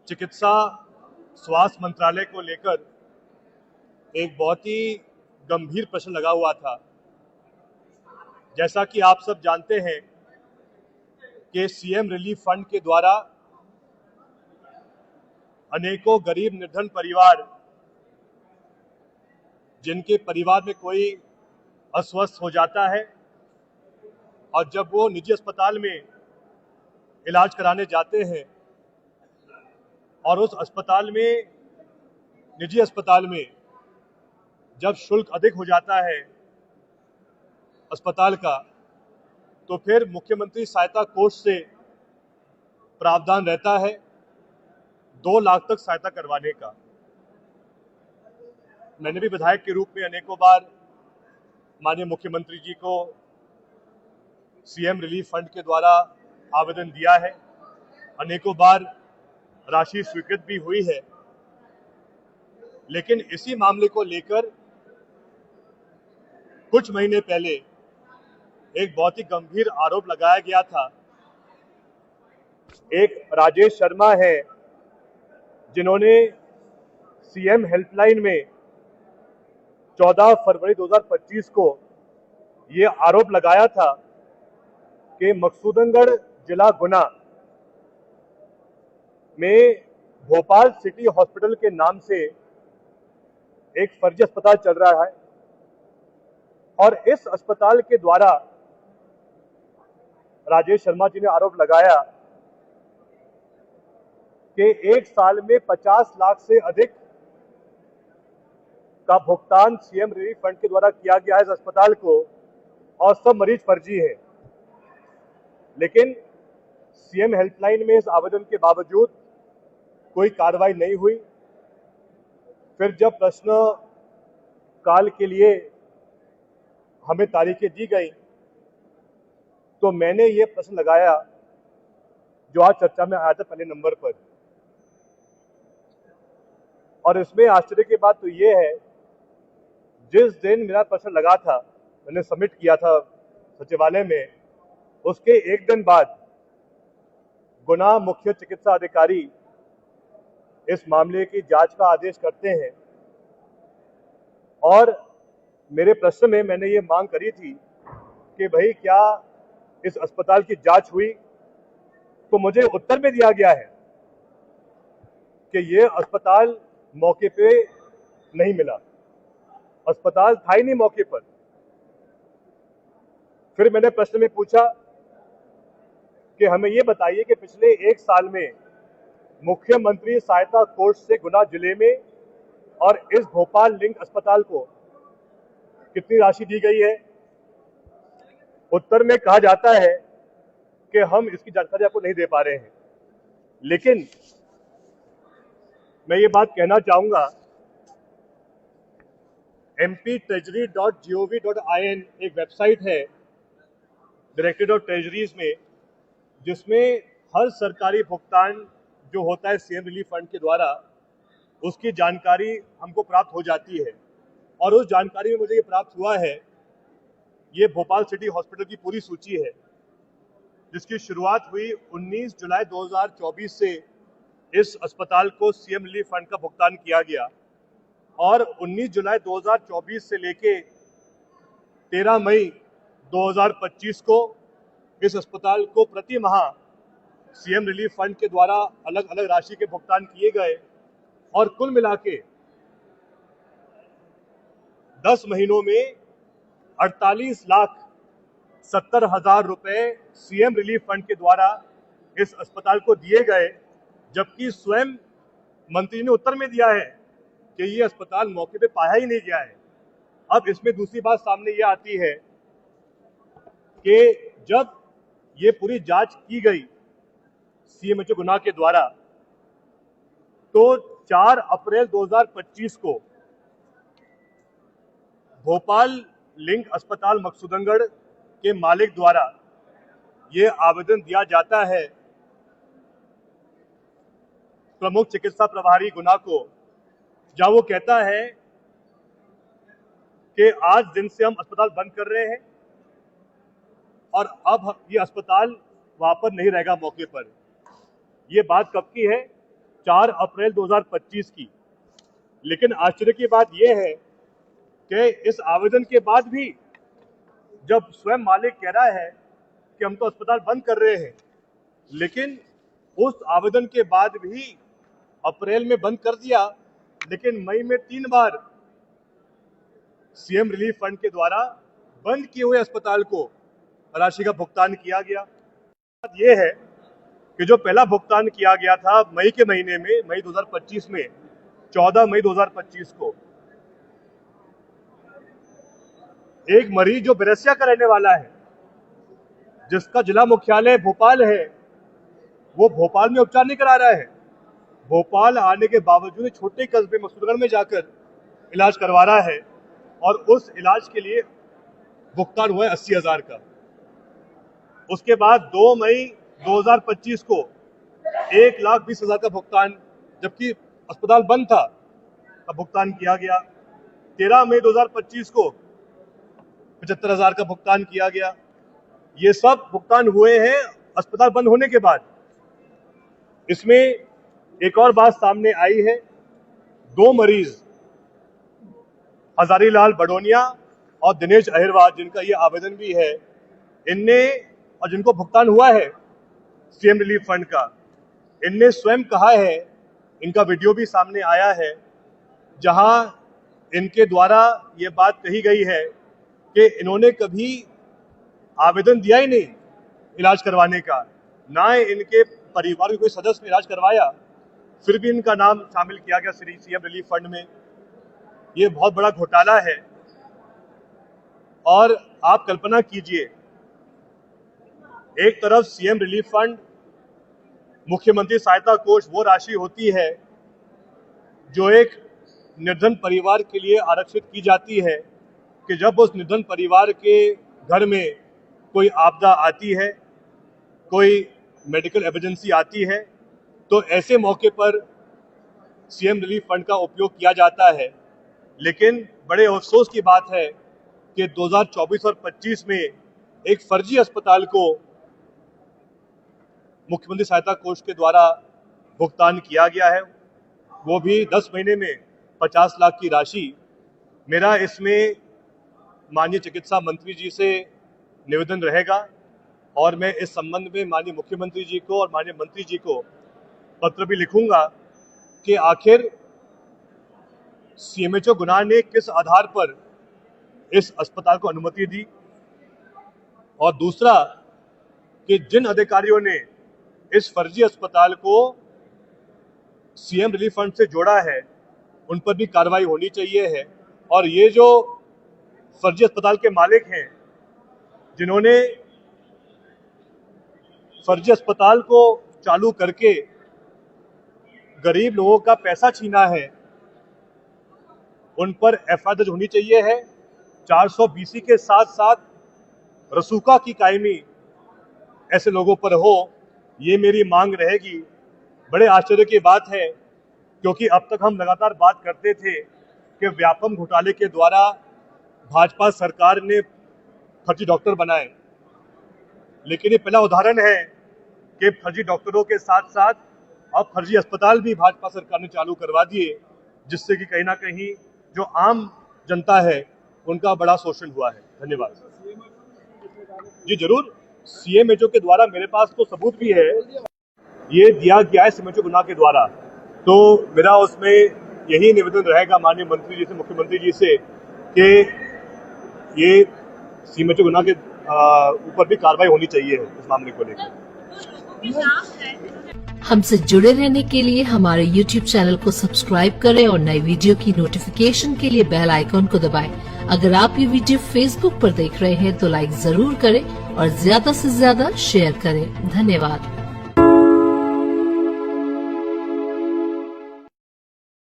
चिकित्सा स्वास्थ्य मंत्रालय को लेकर एक बहुत ही गंभीर प्रश्न लगा हुआ था। जैसा कि आप सब जानते हैं कि सीएम रिलीफ फंड के द्वारा अनेकों गरीब निर्धन परिवार, जिनके परिवार में कोई अस्वस्थ हो जाता है और जब वो निजी अस्पताल में इलाज कराने जाते हैं और उस निजी अस्पताल में जब शुल्क अधिक हो जाता है अस्पताल का, तो फिर मुख्यमंत्री सहायता कोष से प्रावधान रहता है 2 लाख तक सहायता करवाने का। मैंने भी विधायक के रूप में अनेकों बार माननीय मुख्यमंत्री जी को सीएम रिलीफ फंड के द्वारा आवेदन दिया है, अनेकों बार राशि स्वीकृत भी हुई है। लेकिन इसी मामले को लेकर कुछ महीने पहले एक बहुत ही गंभीर आरोप लगाया गया था। एक राजेश शर्मा है, जिन्होंने सीएम हेल्पलाइन में 14 फरवरी 2025 को ये आरोप लगाया था कि मकसूदनगढ़ जिला गुना में भोपाल सिटी हॉस्पिटल के नाम से एक फर्जी अस्पताल चल रहा है और इस अस्पताल के द्वारा राजेश शर्मा जी ने आरोप लगाया कि एक साल में 50 लाख से अधिक का भुगतान सीएम रिलीफ फंड के द्वारा किया गया है इस अस्पताल को और सब मरीज फर्जी है। लेकिन सीएम हेल्पलाइन में इस आवेदन के बावजूद कोई कार्रवाई नहीं हुई। फिर जब प्रश्न काल के लिए हमें तारीखें दी गई तो मैंने ये प्रश्न लगाया जो आज चर्चा में आया था पहले नंबर पर। और इसमें आश्चर्य की बात तो ये है, जिस दिन मेरा प्रश्न लगा था, मैंने सबमिट किया था सचिवालय में, उसके एक दिन बाद गुना मुख्य चिकित्सा अधिकारी इस मामले की जांच का आदेश करते हैं और मेरे प्रश्न में मैंने ये मांग करी थी कि भाई क्या इस अस्पताल की जांच हुई, तो मुझे उत्तर में दिया गया है कि ये अस्पताल मौके पे नहीं मिला, अस्पताल था ही नहीं मौके पर। फिर मैंने प्रश्न में पूछा कि हमें ये बताइए कि पिछले एक साल में मुख्यमंत्री सहायता कोष से गुना जिले में और इस भोपाल लिंक अस्पताल को कितनी राशि दी गई है। उत्तर में कहा जाता है कि हम इसकी जानकारी आपको नहीं दे पा रहे हैं। लेकिन मैं ये बात कहना चाहूंगा, mp-treasury.gov.in एक वेबसाइट है डायरेक्टरेट ऑफ ट्रेजरीज में, जिसमें हर सरकारी भुगतान जो होता है सीएम रिलीफ फंड के द्वारा उसकी जानकारी हमको प्राप्त हो जाती है। और उस जानकारी में मुझे ये प्राप्त हुआ है, ये भोपाल सिटी हॉस्पिटल की पूरी सूची है जिसकी शुरुआत हुई 19 जुलाई 2024 से इस अस्पताल को सीएम रिलीफ फंड का भुगतान किया गया और 19 जुलाई 2024 से लेके 13 मई 2025 को इस अस्पताल को प्रति माह सीएम रिलीफ फंड के द्वारा अलग अलग राशि के भुगतान किए गए और कुल मिला के 10 महीनों में 48,70,000 रुपए सीएम रिलीफ फंड के द्वारा इस अस्पताल को दिए गए, जबकि स्वयं मंत्री ने उत्तर में दिया है कि ये अस्पताल मौके पे पाया ही नहीं गया है। अब इसमें दूसरी बात सामने ये आती है कि जब ये पूरी जांच की गई सीएमएचओ गुना के द्वारा, तो 4 अप्रैल 2025 को भोपाल लिंक अस्पताल मकसूदनगढ़ के मालिक द्वारा ये आवेदन दिया जाता है प्रमुख चिकित्सा प्रभारी गुना को, जहां वो कहता है कि आज दिन से हम अस्पताल बंद कर रहे हैं और अब ये अस्पताल वहां पर नहीं रहेगा मौके पर। ये बात कब की है? 4 अप्रैल 2025 की। लेकिन आश्चर्य की बात यह है कि इस आवेदन के बाद भी जब स्वयं मालिक कह रहा है कि हम तो अस्पताल बंद कर रहे हैं, लेकिन उस आवेदन के बाद भी अप्रैल में बंद कर दिया, लेकिन मई में 3 बार सीएम रिलीफ फंड के द्वारा बंद किए हुए अस्पताल को राशि का भुगतान किया गया। बात यह है कि जो पहला भुगतान किया गया था मई के महीने में, मई 2025 में, 14 मई 2025 को, एक मरीज जो बिरसिया का रहने वाला है, जिसका जिला मुख्यालय भोपाल है, वो भोपाल में उपचार नहीं करा रहा है। भोपाल आने के बावजूद छोटे कस्बे मसूरगढ़ में जाकर इलाज करवा रहा है और उस इलाज के लिए भुगतान हुआ है 80,000 का। उसके बाद 2 मई 2025 को 1,20,000 का भुगतान, जबकि अस्पताल बंद था, का भुगतान किया गया। 13 मई 2025 को 75,000 का भुगतान किया गया। ये सब भुगतान हुए हैं अस्पताल बंद होने के बाद। इसमें एक और बात सामने आई है, 2 मरीज हजारीलाल बडोनिया और दिनेश अहिरवार, जिनका ये आवेदन भी है, इनने और जिनको भुगतान हुआ है सीएम रिलीफ फंड का, इनने स्वयं कहा है, इनका वीडियो भी सामने आया है, जहां इनके द्वारा ये बात कही गई है कि इन्होंने कभी आवेदन दिया ही नहीं इलाज करवाने का, ना इनके परिवार के कोई सदस्य ने इलाज करवाया, फिर भी इनका नाम शामिल किया गया सीएम रिलीफ फंड में। ये बहुत बड़ा घोटाला है। और आप कल्पना कीजिए, एक तरफ सीएम रिलीफ फंड, मुख्यमंत्री सहायता कोष, वो राशि होती है जो एक निर्धन परिवार के लिए आरक्षित की जाती है कि जब उस निर्धन परिवार के घर में कोई आपदा आती है, कोई मेडिकल इमरजेंसी आती है, तो ऐसे मौके पर सीएम रिलीफ फंड का उपयोग किया जाता है। लेकिन बड़े अफसोस की बात है कि 2024 और 25 में एक फर्जी अस्पताल को मुख्यमंत्री सहायता कोष के द्वारा भुगतान किया गया है, वो भी 10 महीने में 50 लाख की राशि। मेरा इसमें माननीय चिकित्सा मंत्री जी से निवेदन रहेगा और मैं इस संबंध में माननीय मुख्यमंत्री जी को और माननीय मंत्री जी को पत्र भी लिखूंगा कि आखिर सीएमएचओ गुना ने किस आधार पर इस अस्पताल को अनुमति दी, और दूसरा कि जिन अधिकारियों ने इस फर्जी अस्पताल को सीएम रिलीफ फंड से जोड़ा है, उन पर भी कार्रवाई होनी चाहिए है। और ये जो फर्जी अस्पताल के मालिक हैं, जिन्होंने फर्जी अस्पताल को चालू करके गरीब लोगों का पैसा छीना है, उन पर एफआईआर दर्ज होनी चाहिए है। 420 के साथ साथ रसूखा की कायमी ऐसे लोगों पर हो, ये मेरी मांग रहेगी। बड़े आश्चर्य की बात है, क्योंकि अब तक हम लगातार बात करते थे कि व्यापम घोटाले के द्वारा भाजपा सरकार ने फर्जी डॉक्टर बनाए, लेकिन ये पहला उदाहरण है कि फर्जी डॉक्टरों के साथ साथ अब फर्जी अस्पताल भी भाजपा सरकार ने चालू करवा दिए, जिससे कि कहीं ना कहीं जो आम जनता है उनका बड़ा शोषण हुआ है। धन्यवाद। जी जरूर, सीएमएचओ के द्वारा मेरे पास तो सबूत भी है, ये दिया गया है सीएमएचओ गुना के द्वारा, तो मेरा उसमें यही निवेदन रहेगा माननीय मंत्री जी से, मुख्यमंत्री जी से, कि ये सीएमएचओ गुना के ऊपर भी कार्रवाई होनी चाहिए इस मामले को लेकर। हमसे जुड़े रहने के लिए हमारे YouTube चैनल को सब्सक्राइब करें और नई वीडियो की नोटिफिकेशन के लिए बेल आइकॉन को दबाएं। अगर आप ये वीडियो Facebook पर देख रहे हैं तो लाइक जरूर करें और ज्यादा से ज्यादा शेयर करें। धन्यवाद।